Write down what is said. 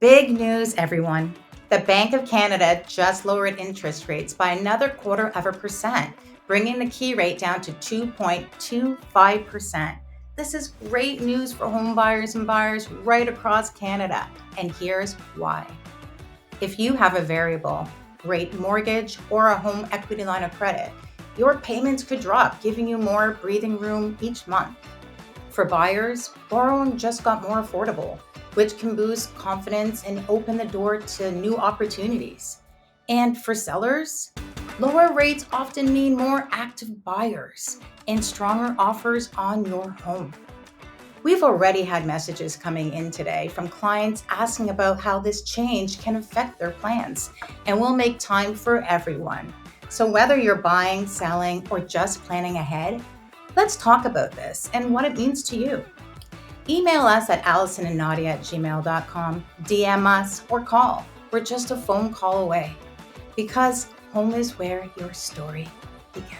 Big news, everyone. The Bank of Canada just lowered interest rates by another 0.25%, bringing the key rate down to 2.25%. This is great news for home buyers and buyers right across Canada, and here's why. If you have a variable rate mortgage or a home equity line of credit, your payments could drop, giving you more breathing room each month. For buyers, borrowing just got more affordable, which can boost confidence and open the door to new opportunities. And for sellers, lower rates often mean more active buyers and stronger offers on your home. We've already had messages coming in today from clients asking about how this change can affect their plans, and we'll make time for everyone. So whether you're buying, selling, or just planning ahead, let's talk about this and what it means to you. Email us at allisonandnadia@gmail.com, DM us, or call. We're just a phone call away, because home is where your story begins.